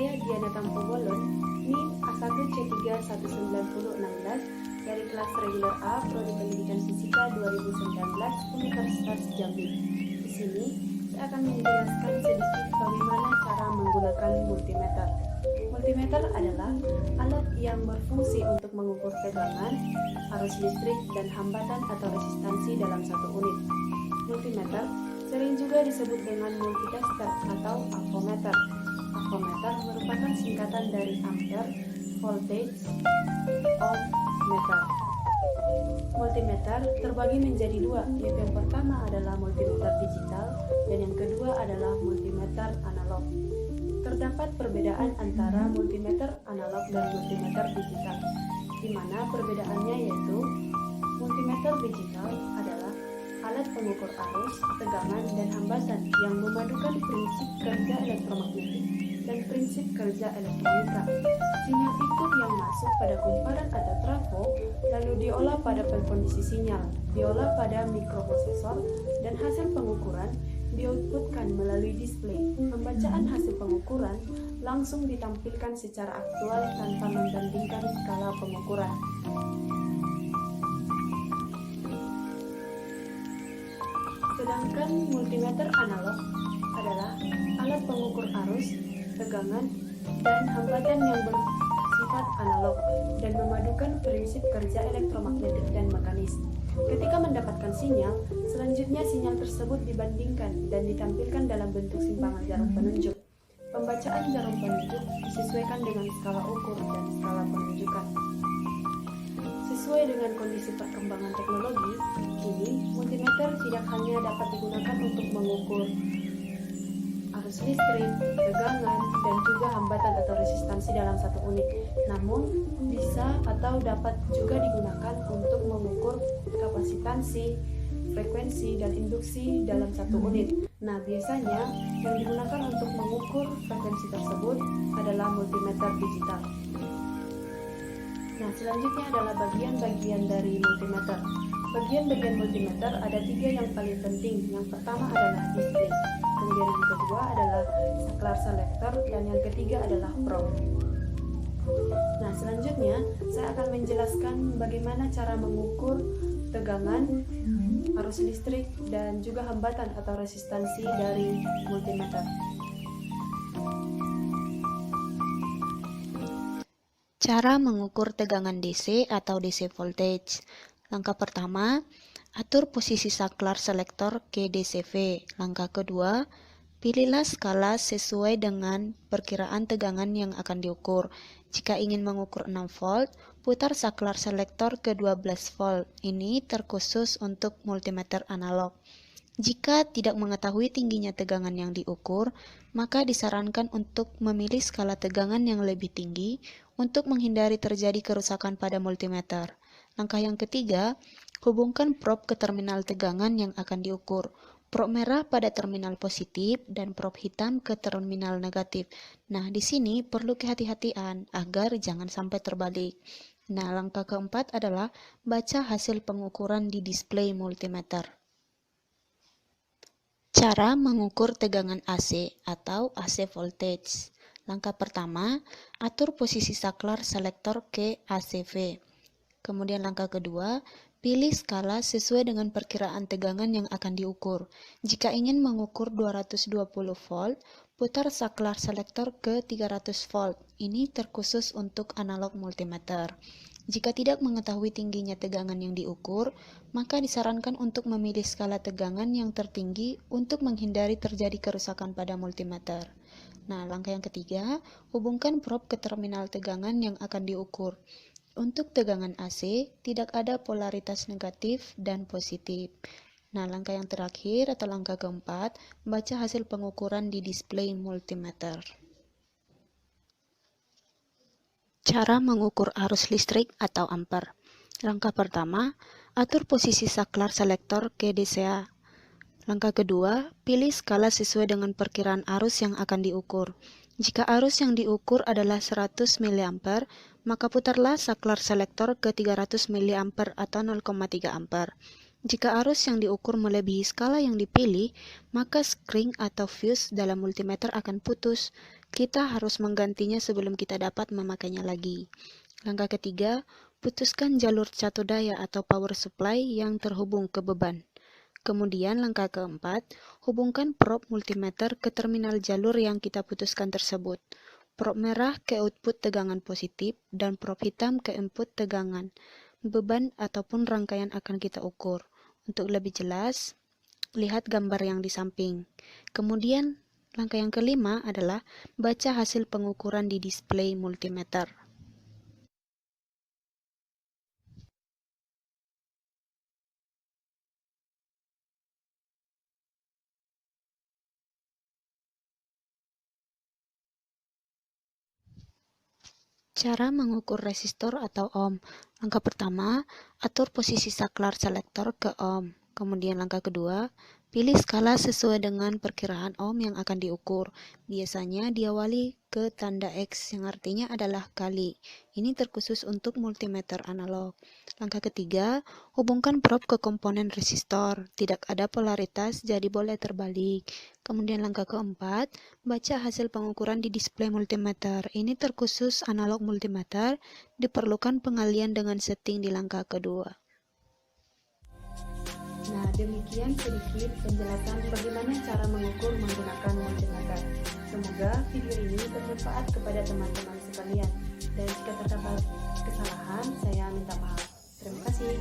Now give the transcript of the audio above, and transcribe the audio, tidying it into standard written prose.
Saya Diana Tampobolon, NIM A1C31916 dari kelas reguler A Prodi Pendidikan Fisika 2019 Universitas Jambi. Di sini saya akan menjelaskan sedikit bagaimana cara menggunakan multimeter. Multimeter adalah alat yang berfungsi untuk mengukur tegangan, arus listrik, dan hambatan atau resistansi dalam satu unit. Multimeter sering juga disebut dengan multitester atau ampometer. Ampometer merupakan singkatan dari ampere, voltage, ohm, meter. Multimeter terbagi menjadi dua, yaitu yang pertama adalah multimeter digital dan yang kedua adalah multimeter analog. Terdapat perbedaan antara multimeter analog dan multimeter digital, di mana perbedaannya yaitu multimeter digital adalah alat pengukur arus, tegangan, dan hambatan yang memadukan prinsip kerja elektromagnetik dan prinsip kerja elektronika. Sinyal input yang masuk pada kumparan atau trafo lalu diolah pada pengkondisi sinyal, diolah pada mikroprosesor, dan hasil pengukuran dioutputkan melalui display. Pembacaan hasil pengukuran langsung ditampilkan secara aktual tanpa membandingkan skala pengukuran. Sedangkan multimeter analog adalah alat pengukur arus, tegangan, dan hambatan yang bersifat analog dan memadukan prinsip kerja elektromagnetik dan mekanis. Ketika mendapatkan sinyal, selanjutnya sinyal tersebut dibandingkan dan ditampilkan dalam bentuk simpangan jarum penunjuk. Pembacaan jarum penunjuk disesuaikan dengan skala ukur dan skala penunjukan. Sesuai dengan kondisi perkembangan teknologi, kini multimeter tidak hanya dapat digunakan untuk mengukur arus listrik, tegangan, dan juga hambatan atau resistansi dalam satu unit, namun bisa atau dapat juga digunakan untuk mengukur kapasitansi, frekuensi, dan induksi dalam satu unit. Nah, biasanya yang digunakan untuk mengukur frekuensi tersebut adalah multimeter digital. Nah, selanjutnya adalah bagian-bagian dari multimeter. Bagian-bagian multimeter ada 3 yang paling penting. Yang pertama adalah display, kemudian yang kedua adalah saklar selektor, dan yang ketiga adalah probe. Nah, selanjutnya saya akan menjelaskan bagaimana cara mengukur tegangan, arus listrik, dan juga hambatan atau resistansi dari multimeter. Cara mengukur tegangan DC atau DC voltage. Langkah pertama, atur posisi saklar selektor ke DCV. Langkah kedua, pilihlah skala sesuai dengan perkiraan tegangan yang akan diukur. Jika ingin mengukur 6 volt, putar saklar selektor ke 12 volt. Ini terkhusus untuk multimeter analog. Jika tidak mengetahui tingginya tegangan yang diukur, maka disarankan untuk memilih skala tegangan yang lebih tinggi untuk menghindari terjadi kerusakan pada multimeter. Langkah yang ketiga, hubungkan probe ke terminal tegangan yang akan diukur. Probe merah pada terminal positif dan probe hitam ke terminal negatif. Nah, di sini perlu kehati-hatian agar jangan sampai terbalik. Nah, langkah keempat adalah baca hasil pengukuran di display multimeter. Cara mengukur tegangan AC atau AC voltage. Langkah pertama, atur posisi saklar selektor ke ACV. Kemudian langkah kedua, pilih skala sesuai dengan perkiraan tegangan yang akan diukur. Jika ingin mengukur 220 volt, putar saklar selektor ke 300 volt. Ini terkhusus untuk analog multimeter. Jika tidak mengetahui tingginya tegangan yang diukur, maka disarankan untuk memilih skala tegangan yang tertinggi untuk menghindari terjadi kerusakan pada multimeter. Nah, langkah yang ketiga, hubungkan probe ke terminal tegangan yang akan diukur. Untuk tegangan AC, tidak ada polaritas negatif dan positif. Nah, langkah yang terakhir atau langkah keempat, baca hasil pengukuran di display multimeter. Cara mengukur arus listrik atau ampere. Langkah pertama, atur posisi saklar selektor ke DCA. Langkah kedua, pilih skala sesuai dengan perkiraan arus yang akan diukur. Jika arus yang diukur adalah 100 mA, maka putarlah saklar selektor ke 300 mA atau 0,3 ampere. Jika arus yang diukur melebihi skala yang dipilih, maka skring atau fuse dalam multimeter akan putus. kita harus menggantinya sebelum kita dapat memakainya lagi. Langkah ketiga, putuskan jalur catu daya atau power supply yang terhubung ke beban. Kemudian langkah keempat, hubungkan probe multimeter ke terminal jalur yang kita putuskan tersebut. Probe merah ke output tegangan positif dan probe hitam ke input tegangan, beban ataupun rangkaian akan kita ukur. Untuk lebih jelas, lihat gambar yang di samping. Kemudian, langkah yang kelima adalah baca hasil pengukuran di display multimeter. Cara mengukur resistor atau ohm. Langkah pertama, atur posisi saklar selektor ke ohm. Kemudian langkah kedua, pilih skala sesuai dengan perkiraan ohm yang akan diukur. Biasanya diawali ke tanda X yang artinya adalah kali. Ini terkhusus untuk multimeter analog. Langkah ketiga, hubungkan probe ke komponen resistor. Tidak ada polaritas, jadi boleh terbalik. Kemudian langkah keempat, baca hasil pengukuran di display multimeter. Ini terkhusus analog multimeter, diperlukan pengalian dengan setting di langkah kedua. Nah, demikian sedikit penjelasan bagaimana cara mengukur menggunakan multimeter. Semoga video ini bermanfaat kepada teman-teman sekalian. Dan jika terdapat kesalahan, saya minta maaf. Terima kasih.